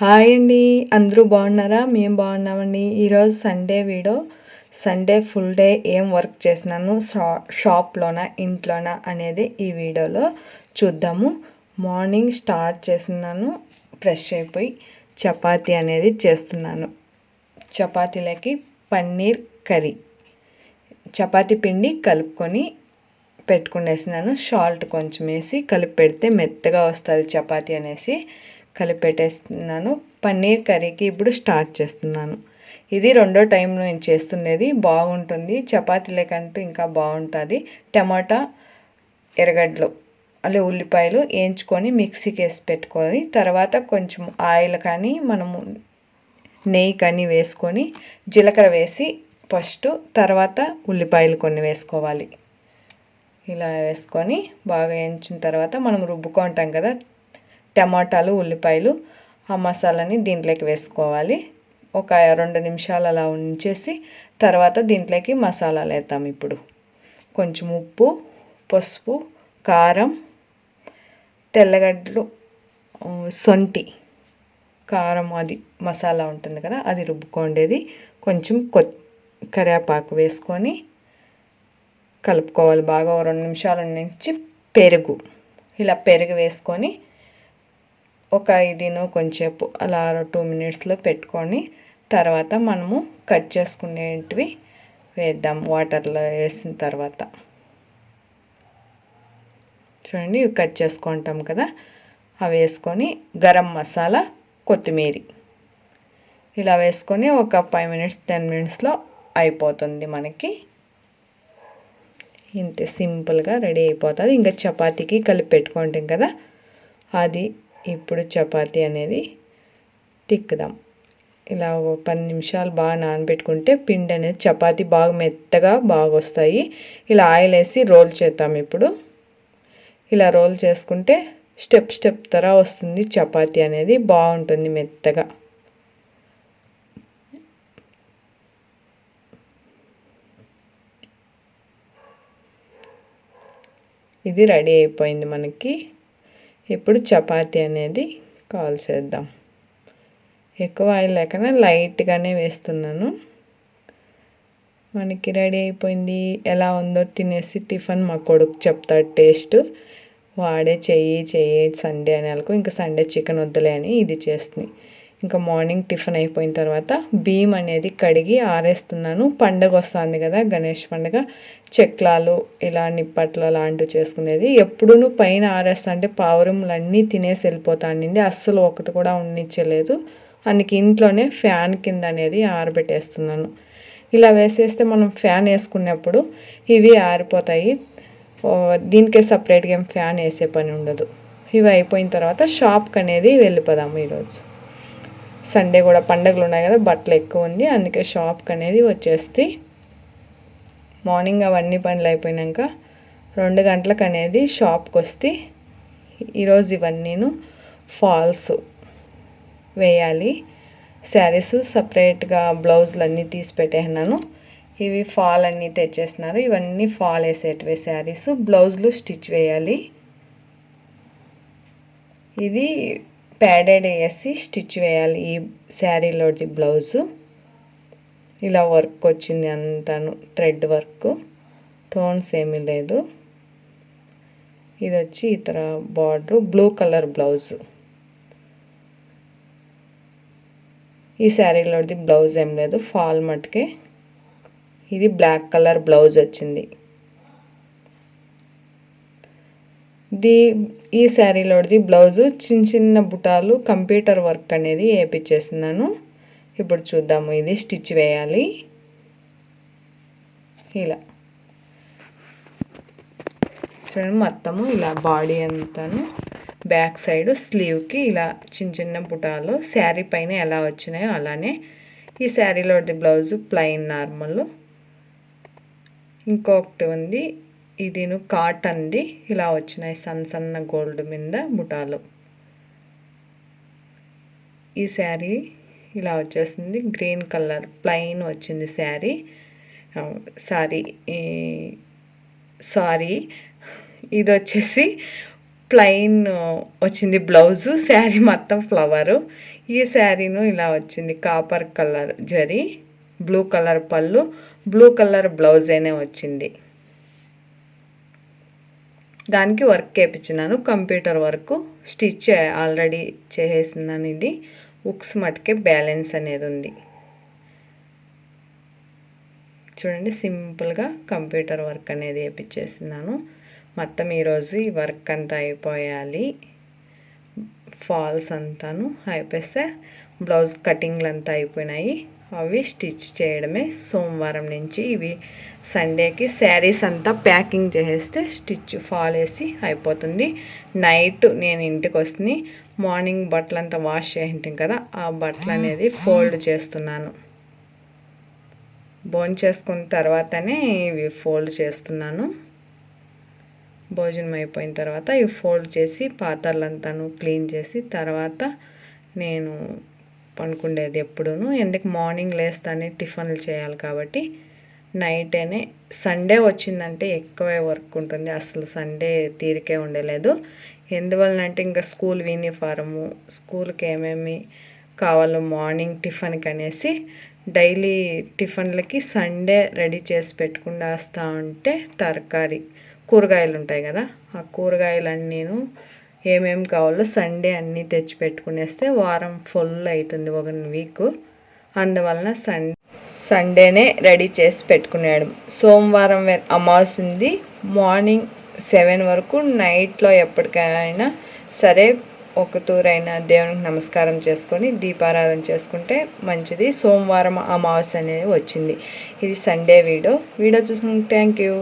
Hi అండి, అందరూ బాగున్నారా? మేము బాగున్నామండి. ఈరోజు సండే ఫుల్ డే ఏం వర్క్ చేసినాను షాప్లోనా ఇంట్లోనా అనేది ఈ వీడియోలో చూద్దాము. మార్నింగ్ స్టార్ట్ చేస్తున్నాను, ఫ్రెష్ అయిపోయి చపాతీ అనేది చేస్తున్నాను. చపాతీలకి పన్నీర్ కర్రీ, చపాతీ పిండి కలుపుకొని పెట్టుకునేసినాను. సాల్ట్ కొంచెం వేసి కలిపి పెడితే మెత్తగా వస్తుంది చపాతీ అనేసి కలిపి పెట్టేస్తున్నాను. పన్నీర్ కర్రీకి ఇప్పుడు స్టార్ట్ చేస్తున్నాను. ఇది రెండో టైం నేను చేస్తున్నది. బాగుంటుంది, చపాతీలకంటూ ఇంకా బాగుంటుంది. టమాటా, ఎర్రగడ్డలు అలా ఉల్లిపాయలు వేయించుకొని మిక్సీకి వేసి పెట్టుకొని తర్వాత కొంచెం ఆయిల్ కానీ మనము నెయ్యి కానీ వేసుకొని జీలకర్ర వేసి ఫస్ట్, తర్వాత ఉల్లిపాయలు కొన్ని వేసుకోవాలి. ఇలా వేసుకొని బాగా వేయించిన తర్వాత మనం రుబ్బుకుంటాం కదా టమాటాలు, ఉల్లిపాయలు, ఆ మసాలాని దీంట్లోకి వేసుకోవాలి. ఒక 2 నిమిషాలు అలా ఉంచేసి తర్వాత దీంట్లోకి మసాలాలు వేద్దాం. ఇప్పుడు కొంచెం ఉప్పు, పసుపు, కారం, తెల్లగడ్డలు, సొంటి కారం, అది మసాలా ఉంటుంది కదా అది రుబ్బుకోండేది, కొంచెం కరివేపాకు వేసుకొని కలుపుకోవాలి బాగా. 2 నిమిషాల నుంచి ఇలా పెరుగు వేసుకొని ఒక ఇదిను కొంచెంసేపు అలా 2 మినిట్స్లో పెట్టుకొని తర్వాత మనము కట్ చేసుకునేటివి వేద్దాం. వాటర్లో వేసిన తర్వాత చూడండి, ఇవి కట్ చేసుకుంటాం కదా, అవి వేసుకొని గరం మసాలా, కొత్తిమీర ఇలా వేసుకొని ఒక 5 మినిట్స్ 10 మినిట్స్లో అయిపోతుంది మనకి. ఇంతే, సింపుల్గా రెడీ అయిపోతుంది. ఇంకా చపాతీకి కలిపి పెట్టుకుంటాం కదా అది. ఇప్పుడు చపాతీ అనేది తిక్కుదాం. ఇలా 10 నిమిషాలు బాగా నానబెట్టుకుంటే పిండి అనేది చపాతీ బాగా మెత్తగా బాగా వస్తాయి. ఇలా ఆయిల్ వేసి రోల్ చేద్దాం. ఇప్పుడు ఇలా రోల్ చేసుకుంటే స్టెప్ తర వస్తుంది చపాతీ అనేది, బాగుంటుంది మెత్తగా. ఇది రెడీ అయిపోయింది మనకి. ఇప్పుడు చపాతీ అనేది కాల్చేద్దాం. ఎక్కువ ఆయిల్ లేకుండా లైట్గానే వేస్తున్నాను. మనకి రెడీ అయిపోయింది. ఎలా ఉందో తినేసి టిఫిన్ మా కొడుకు చెప్తాడు టేస్ట్. వాడే చెయ్యి సండే అని వాళ్ళకు, ఇంకా సండే చికెన్ వద్దులే అని ఇది చేస్తుంది. ఇంకా మార్నింగ్ టిఫిన్ అయిపోయిన తర్వాత బియ్యం అనేది కడిగి ఆరేస్తున్నాను. పండగ వస్తుంది కదా, గణేష్ పండుగ, చెక్లాలు ఇలా నిప్పట్లు అలాంటివి చేసుకునేది. ఎప్పుడూ పైన ఆరేస్తా అంటే పావురములు అన్నీ తినేసి వెళ్ళిపోతాండింది, అస్సలు ఒకటి కూడా ఉన్నించలేదు. అందుకే ఇంట్లోనే ఫ్యాన్ కింద అనేది ఆరబెట్టేస్తున్నాను. ఇలా వేసేస్తే మనం ఫ్యాన్ వేసుకున్నప్పుడు ఇవి ఆరిపోతాయి. దీనికే సపరేట్గా ఏం ఫ్యాన్ వేసే పని ఉండదు. ఇవి అయిపోయిన తర్వాత షాప్కి అనేది వెళ్ళిపోదాము. ఈరోజు సండే కూడా పండుగలు ఉన్నాయి కదా, బట్టలు ఎక్కువ ఉంది, అందుకే షాప్కి అనేది వచ్చేస్తే మార్నింగ్ అవన్నీ పనులు అయిపోయినాక 2 గంటలకు అనేది షాప్కి వస్తే ఈరోజు ఇవన్నీను ఫాల్స్ వేయాలి. శారీస్ సపరేట్గా బ్లౌజులు అన్నీ తీసి పెట్టేసినాను. ఇవి ఫాల్ అన్నీ తెచ్చేసినారు. ఇవన్నీ ఫాల్ వేసేటివే శారీస్. బ్లౌజులు స్టిచ్ వేయాలి. ఇది ప్యాడెడ్ వేసి స్టిచ్ వేయాలి. ఈ శారీలోది బ్లౌజు ఇలా వర్క్ వచ్చింది అంతాను, థ్రెడ్ వర్క్, టోన్స్ ఏమీ లేదు. ఇది వచ్చి ఇతర బార్డరు, బ్లూ కలర్ బ్లౌజు. ఈ శారీలోది బ్లౌజ్ ఏం లేదు, ఫాల్ మటుకే. ఇది బ్లాక్ కలర్ బ్లౌజ్ వచ్చింది. ఈ శారీలోది బ్లౌజు చిన్న బుటాలు కంప్యూటర్ వర్క్ అనేది వేయించేస్తున్నాను. ఇప్పుడు చూద్దాము. ఇది స్టిచ్ వేయాలి. ఇలా చూడండి, మొత్తము ఇలా బాడీ అంతాను బ్యాక్ సైడ్ స్లీవ్కి ఇలా చిన్న బుటాలు శారీ పైన ఎలా వచ్చినాయో అలానే. ఈ శారీలోది బ్లౌజు ప్లెయిన్ నార్మల్. ఇంకొకటి ఉంది, ఇదిను కాటన్ది, ఇలా వచ్చినాయి సన్న గోల్డ్ మీద బుటాలు. ఈ శారీ ఇలా వచ్చేసింది, గ్రీన్ కలర్ ప్లెయిన్ వచ్చింది శారీ. సారీ ఇది వచ్చేసి ప్లెయిన్ వచ్చింది బ్లౌజు, శారీ మొత్తం ఫ్లవరు. ఈ శారీను ఇలా వచ్చింది, copper colour zari, blue colour పళ్ళు, బ్లూ కలర్ బ్లౌజ్ అనే వచ్చింది. దానికి వర్క్ వేయించినాను, కంప్యూటర్ వర్క్. స్టిచ్ ఆల్రెడీ చేసేసినాను. ఇది ఉక్స్ మటుకే బ్యాలెన్స్ అనేది ఉంది. చూడండి, సింపుల్గా కంప్యూటర్ వర్క్ అనేది వేయించేసినాను. మొత్తం ఈరోజు ఈ వర్క్ అంతా అయిపోయాలి. ఫాల్స్ అంతాను అయిపోతే బ్లౌజ్ కటింగ్లు అంతా అయిపోయినాయి. అవి స్టిచ్ చేయడమే. సోమవారం నుంచి ఇవి సండేకి శారీస్ అంతా ప్యాకింగ్ చేసేస్తే స్టిచ్ ఫాల్ వేసి అయిపోతుంది. నైట్ నేను ఇంటికి వస్తుంది, మార్నింగ్ బట్టలంతా వాష్ చేసింటాం కదా, ఆ బట్టలు అనేది ఫోల్డ్ చేస్తున్నాను. చేసుకున్న తర్వాతనే ఇవి ఫోల్డ్ చేస్తున్నాను. భోజనం అయిపోయిన తర్వాత ఇవి ఫోల్డ్ చేసి పాత్రలంతాను క్లీన్ చేసి తర్వాత నేను పనుకుండేది ఎప్పుడూ. ఎందుకు మార్నింగ్ లేస్తానే టిఫిన్లు చేయాలి కాబట్టి నైటేనే. సండే వచ్చిందంటే ఎక్కువే వర్క్ ఉంటుంది, అసలు సండే తీరికే ఉండలేదు. ఎందువలనంటే ఇంకా స్కూల్ యూనిఫారము, స్కూల్కి ఏమేమి కావాలో మార్నింగ్ టిఫిన్కి అనేసి డైలీ టిఫిన్లకి సండే రెడీ చేసి పెట్టుకుండా వస్తూ ఉంటే కూరగాయలు ఉంటాయి కదా, ఆ కూరగాయలన్నీను ఏమేమి కావాలో సండే అన్నీ తెచ్చి పెట్టుకునేస్తే వారం ఫుల్ అవుతుంది, ఒక వీక్. అందువలన సండేనే రెడీ చేసి పెట్టుకున్నాడు. సోమవారం అమావాస్య ఉంది, మార్నింగ్ 7 వరకు. నైట్లో ఎప్పటికైనా సరే ఒక తూరైనా దేవునికి నమస్కారం చేసుకొని దీపారాధన చేసుకుంటే మంచిది. సోమవారం అమావాస్య అనేది వచ్చింది. ఇది సండే వీడియో చూసుకుంటే థ్యాంక్ యూ.